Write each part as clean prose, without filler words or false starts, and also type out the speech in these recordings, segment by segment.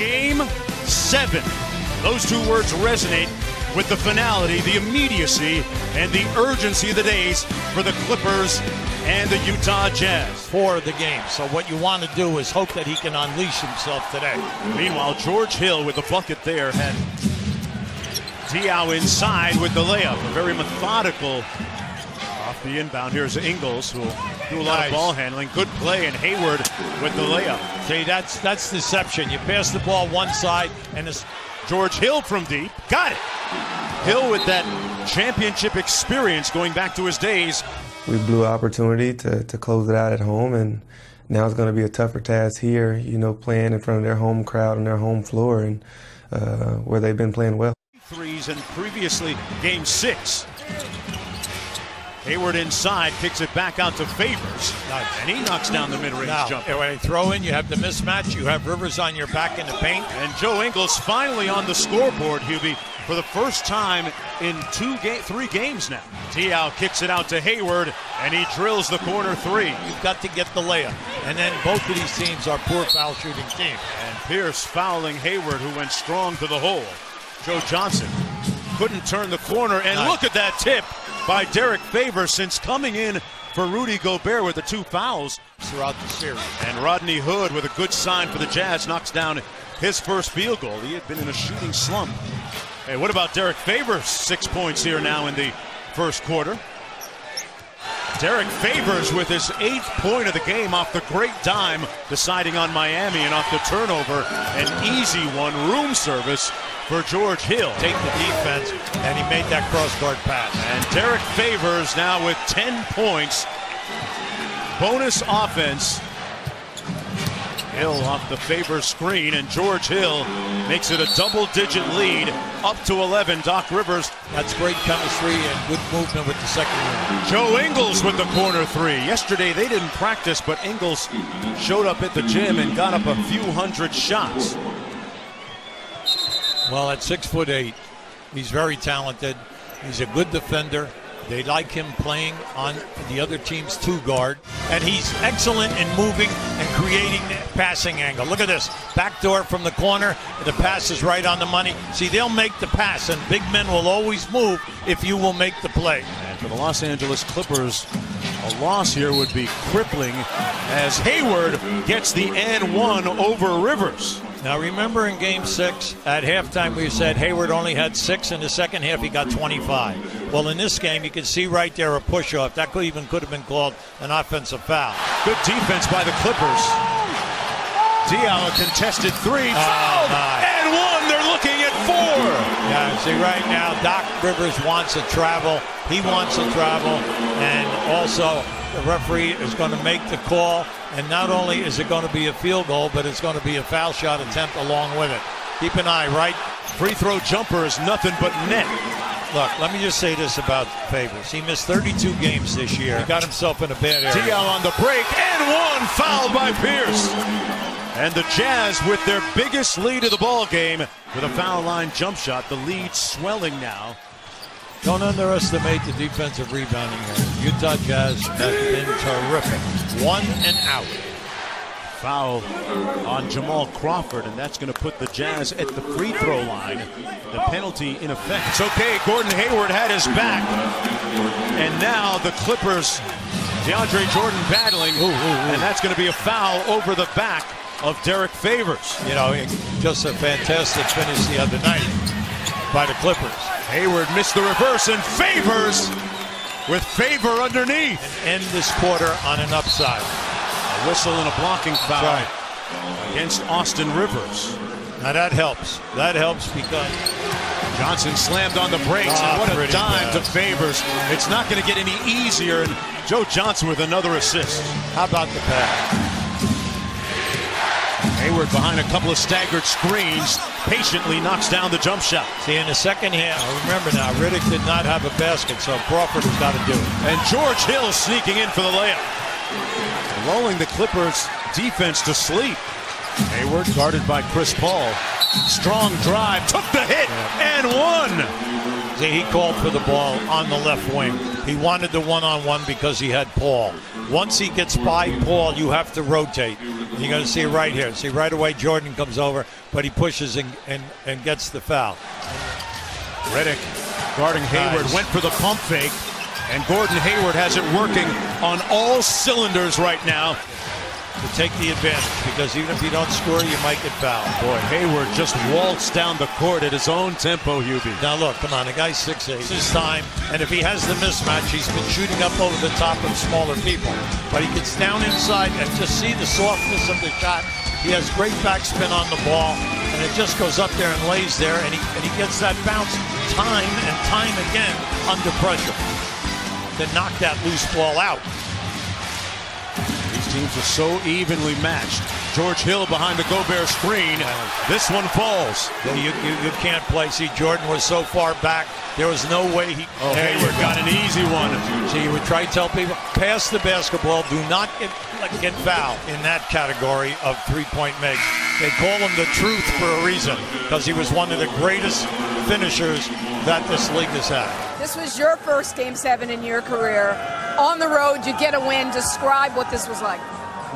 Game 7. Those two words resonate with the finality, the immediacy, and the urgency of the days for the Clippers and the Utah Jazz. For the game. So what you want to do is hope that he can unleash himself today. Meanwhile, George Hill with the bucket there had Diaw inside with the layup. A very methodical off the inbound. Here's Ingles, who will do a lot of ball handling. Good play, and Hayward with the layup. See, that's deception. You pass the ball one side, and it's George Hill from deep. Got it. Hill with that championship experience going back to his days. We blew an opportunity to close it out at home, and now it's going to be a tougher task here, you know, playing in front of their home crowd on their home floor, and where they've been playing well. Threes and previously Game 6. Hayward inside, kicks it back out to Favors. Nice. And he knocks down the mid-range jumper. When they throw in, you have the mismatch. You have Rivers on your back in the paint. And Joe Ingles finally on the scoreboard, Hubie, for the first time in 3 games now. Diaw kicks it out to Hayward, and he drills the corner 3. You've got to get the layup. And then both of these teams are poor foul shooting teams. And Pierce fouling Hayward, who went strong to the hole. Joe Johnson couldn't turn the corner, and look at that tip by Derrick Favors since coming in for Rudy Gobert with the 2 fouls throughout the series. And Rodney Hood with a good sign for the Jazz knocks down his first field goal. He had been in a shooting slump. Hey, what about Derrick Favors? 6 points here now in the first quarter. Derrick Favors with his 8th point of the game off the great dime, deciding on Miami, and off the turnover, an easy one, room service for George Hill. Take the defense, and he made that cross-court pass. And Derrick Favors now with 10 points. Bonus offense. Hill off the Favors screen, and George Hill makes it a double-digit lead, up to 11. Doc Rivers. That's great chemistry and good movement with the second unit. Joe Ingles with the corner 3. Yesterday they didn't practice, but Ingles showed up at the gym and got up a few hundred shots. Well, at 6'8", he's very talented. He's a good defender. They like him playing on the other team's 2 guard. And he's excellent in moving and creating the passing angle. Look at this. Backdoor from the corner. The pass is right on the money. See, they'll make the pass, and big men will always move if you will make the play. And for the Los Angeles Clippers, a loss here would be crippling as Hayward gets the and 1 over Rivers. Now remember in Game 6, at halftime we said Hayward only had 6. In the second half he got 25. Well, in this game you can see right there a push-off. That could have been called an offensive foul. Good defense by the Clippers. Diaw, a contested 3. Fouled! And 1, they're looking at 4. Yeah, see right now Doc Rivers wants to travel. He wants to travel, and also the referee is going to make the call, and not only is it going to be a field goal, but it's going to be a foul shot attempt along with it. Keep an eye, right? Free throw jumper is nothing but net. Look, let me just say this about Favors. He missed 32 games this year. He got himself in a bad area. Diaw on the break, and 1, fouled by Pierce. And the Jazz with their biggest lead of the ball game with a foul line jump shot. The lead swelling now. Don't underestimate the defensive rebounding here. Utah Jazz have been terrific. 1 and out. Foul on Jamal Crawford, and that's going to put the Jazz at the free throw line. The penalty in effect. It's okay. Gordon Hayward had his back. And now the Clippers, DeAndre Jordan battling. And that's going to be a foul over the back of Derrick Favors. You know, just a fantastic finish the other night by the Clippers. Hayward missed the reverse, and Favors with Favor underneath. And end this quarter on an upside. A whistle and a blocking foul against Austin Rivers. Now that helps. That helps because Johnson slammed on the brakes, and what a dime to Favors. It's not going to get any easier, and Joe Johnson with another assist. How about the pass? Hayward behind a couple of staggered screens, patiently knocks down the jump shot. See, in the second half, remember now, Riddick did not have a basket, so Crawford has got to do it. And George Hill sneaking in for the layup. Lulling the Clippers defense to sleep. Hayward guarded by Chris Paul. Strong drive, took the hit, and 1. See, he called for the ball on the left wing. He wanted the one-on-one because he had Paul. Once he gets by Paul, you have to rotate. You're going to see it right here. See, right away Jordan comes over, but he pushes and gets the foul. Derrick guarding Hayward, went for the pump fake, and Gordon Hayward has it working on all cylinders right now to take the advantage, because even if you don't score, you might get fouled. Boy, Hayward just waltzed down the court at his own tempo, Hubie. Now look, come on, the guy's 6'8". It's his time, and if he has the mismatch, he's been shooting up over the top of smaller people. But he gets down inside and just see the softness of the shot. He has great backspin on the ball, and it just goes up there and lays there, and he gets that bounce time and time again under pressure to knock that loose ball out. These teams are so evenly matched. George Hill behind the Gobert screen. This one falls. You can't play. See, Jordan was so far back, there was no way he... Oh, Hayward got an easy one. See, you would try to tell people, pass the basketball, do not get fouled in that category of three-point makes. They call him the truth for a reason, because he was one of the greatest finishers that this league has had. This was your first Game 7 in your career. On the road, you get a win. Describe what this was like.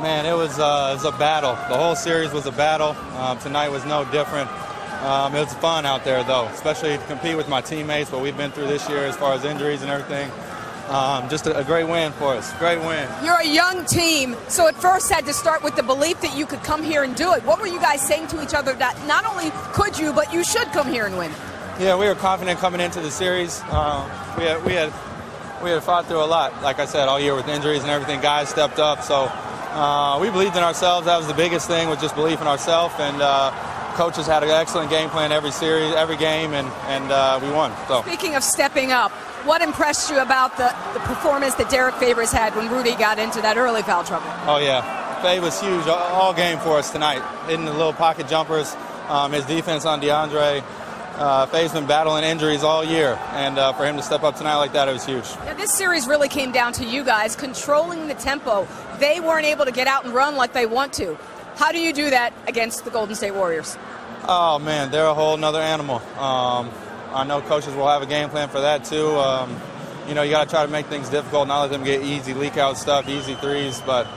Man, it was a battle. The whole series was a battle. Tonight was no different. It was fun out there, though, especially to compete with my teammates, what we've been through this year as far as injuries and everything. Just a great win for us. Great win. You're a young team, so at first had to start with the belief that you could come here and do it. What were you guys saying to each other that not only could you, but you should come here and win? Yeah, we were confident coming into the series. We had fought through a lot, like I said, all year with injuries and everything. Guys stepped up, so we believed in ourselves. That was the biggest thing, was just belief in ourselves. And coaches had an excellent game plan every series, every game, and we won. So. Speaking of stepping up, what impressed you about the performance that Derrick Favors had when Rudy got into that early foul trouble? Oh, yeah. Fav was huge all game for us tonight, hitting the little pocket jumpers, his defense on DeAndre. Fav's been battling injuries all year, and for him to step up tonight like that, it was huge. Now, this series really came down to you guys controlling the tempo. They weren't able to get out and run like they want to. How do you do that against the Golden State Warriors? Oh, man, they're a whole nother animal. I know coaches will have a game plan for that, too. You got to try to make things difficult, not let them get easy leak-out stuff, easy threes, but